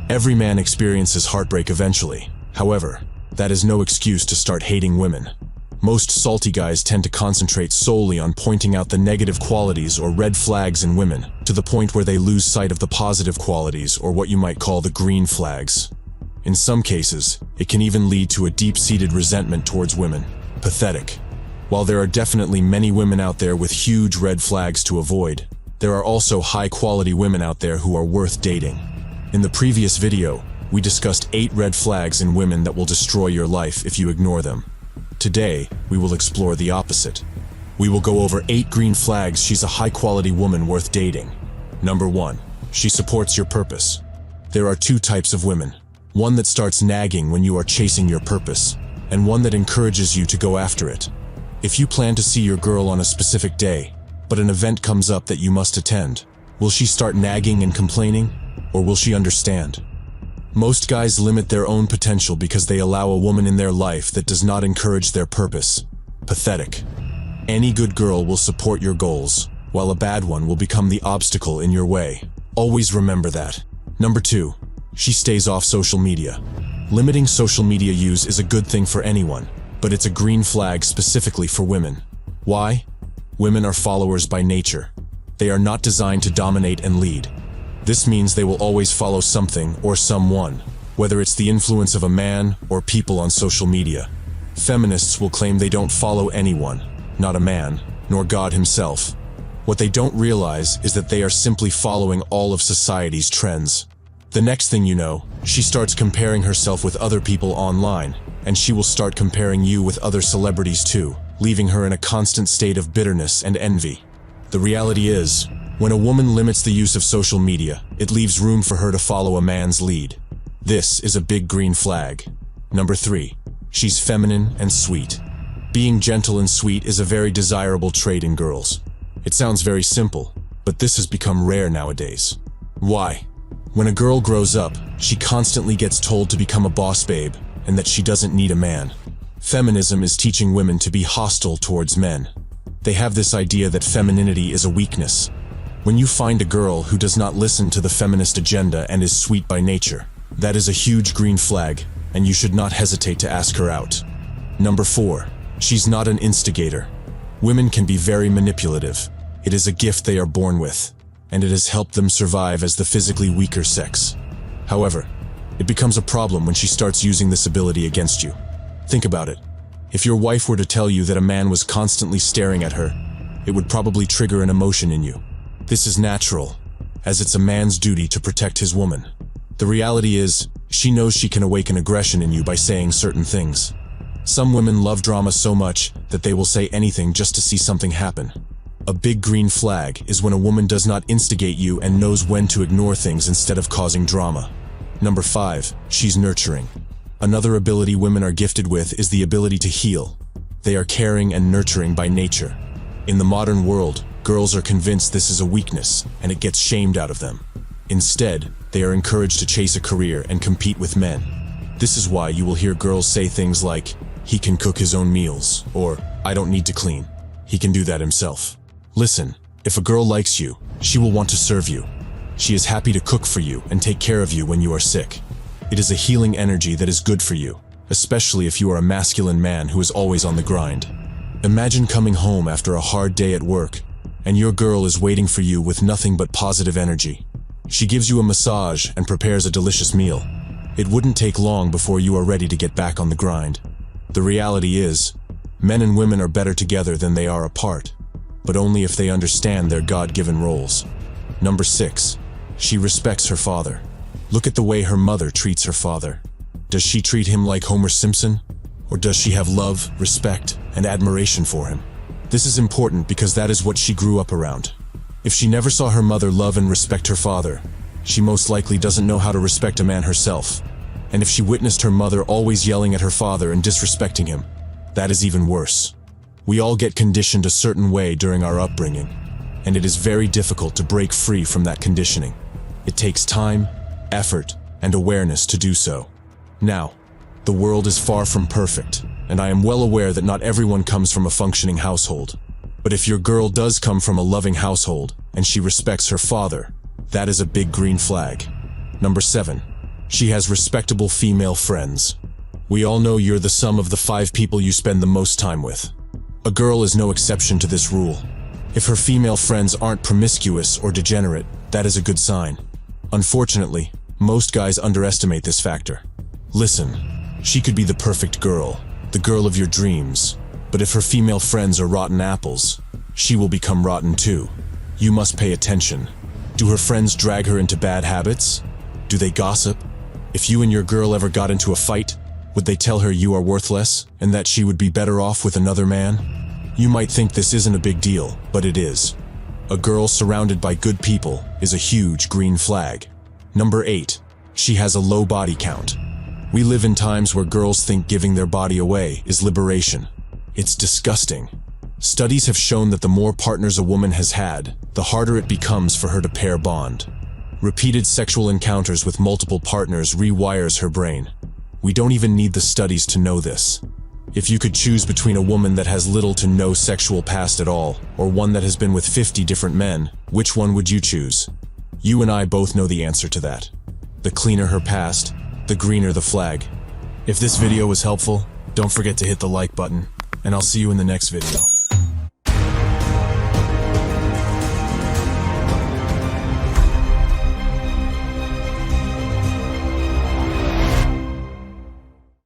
Every man experiences heartbreak eventually. However, that is no excuse to start hating women. Most salty guys tend to concentrate solely on pointing out the negative qualities or red flags in women, to the point where they lose sight of the positive qualities, or what you might call the green flags. In some cases, it can even lead to a deep-seated resentment towards women. Pathetic. While there are definitely many women out there with huge red flags to avoid, there are also high-quality women out there who are worth dating. In the previous video, we discussed 8 red flags in women that will destroy your life if you ignore them. Today, we will explore the opposite. We will go over 8 green flags she's a high-quality woman worth dating. Number 1. She supports your purpose. There are 2 types of women. One that starts nagging when you are chasing your purpose, and one that encourages you to go after it. If you plan to see your girl on a specific day, but an event comes up that you must attend, will she start nagging and complaining, or will she understand? Most guys limit their own potential because they allow a woman in their life that does not encourage their purpose. Pathetic. Any good girl will support your goals, while a bad one will become the obstacle in your way. Always remember that. Number 2. She stays off social media. Limiting social media use is a good thing for anyone, but it's a green flag specifically for women. Why? Women are followers by nature. They are not designed to dominate and lead. This means they will always follow something or someone, whether it's the influence of a man or people on social media. Feminists will claim they don't follow anyone, not a man, nor God himself. What they don't realize is that they are simply following all of society's trends. The next thing you know, she starts comparing herself with other people online, and she will start comparing you with other celebrities too, leaving her in a constant state of bitterness and envy. The reality is, when a woman limits the use of social media, it leaves room for her to follow a man's lead. This is a big green flag. Number 3. She's feminine and sweet. Being gentle and sweet is a very desirable trait in girls. It sounds very simple, but this has become rare nowadays. Why? When a girl grows up, she constantly gets told to become a boss babe and that she doesn't need a man. Feminism is teaching women to be hostile towards men. They have this idea that femininity is a weakness. When you find a girl who does not listen to the feminist agenda and is sweet by nature, that is a huge green flag, and you should not hesitate to ask her out. Number 4. She's not an instigator. Women can be very manipulative. It is a gift they are born with, and it has helped them survive as the physically weaker sex. However, it becomes a problem when she starts using this ability against you. Think about it. If your wife were to tell you that a man was constantly staring at her, it would probably trigger an emotion in you. This is natural, as it's a man's duty to protect his woman. The reality is, she knows she can awaken aggression in you by saying certain things. Some women love drama so much that they will say anything just to see something happen. A big green flag is when a woman does not instigate you and knows when to ignore things instead of causing drama. Number 5. She's nurturing. Another ability women are gifted with is the ability to heal. They are caring and nurturing by nature. In the modern world, girls are convinced this is a weakness, and it gets shamed out of them. Instead, they are encouraged to chase a career and compete with men. This is why you will hear girls say things like, "He can cook his own meals," or "I don't need to clean. He can do that himself." Listen, if a girl likes you, she will want to serve you. She is happy to cook for you and take care of you when you are sick. It is a healing energy that is good for you, especially if you are a masculine man who is always on the grind. Imagine coming home after a hard day at work, and your girl is waiting for you with nothing but positive energy. She gives you a massage and prepares a delicious meal. It wouldn't take long before you are ready to get back on the grind. The reality is, men and women are better together than they are apart, but only if they understand their God-given roles. Number 6. She respects her father. Look at the way her mother treats her father. Does she treat him like Homer Simpson? Or does she have love, respect, and admiration for him? This is important because that is what she grew up around. If she never saw her mother love and respect her father, she most likely doesn't know how to respect a man herself. And if she witnessed her mother always yelling at her father and disrespecting him, that is even worse. We all get conditioned a certain way during our upbringing, and it is very difficult to break free from that conditioning. It takes time, effort, and awareness to do so. Now, the world is far from perfect, and I am well aware that not everyone comes from a functioning household. But if your girl does come from a loving household, and she respects her father, that is a big green flag. Number 7. She has respectable female friends. We all know you're the sum of the 5 people you spend the most time with. A girl is no exception to this rule. If her female friends aren't promiscuous or degenerate, that is a good sign. Unfortunately, most guys underestimate this factor. Listen, she could be the perfect girl, the girl of your dreams, but if her female friends are rotten apples, she will become rotten too. You must pay attention. Do her friends drag her into bad habits? Do they gossip? If you and your girl ever got into a fight, would they tell her you are worthless and that she would be better off with another man? You might think this isn't a big deal, but it is. A girl surrounded by good people is a huge green flag. Number 8. She has a low body count. We live in times where girls think giving their body away is liberation. It's disgusting. Studies have shown that the more partners a woman has had, the harder it becomes for her to pair bond. Repeated sexual encounters with multiple partners rewires her brain. We don't even need the studies to know this. If you could choose between a woman that has little to no sexual past at all, or one that has been with 50 different men, which one would you choose? You and I both know the answer to that. The cleaner her past, the greener the flag. If this video was helpful, don't forget to hit the like button, and I'll see you in the next video.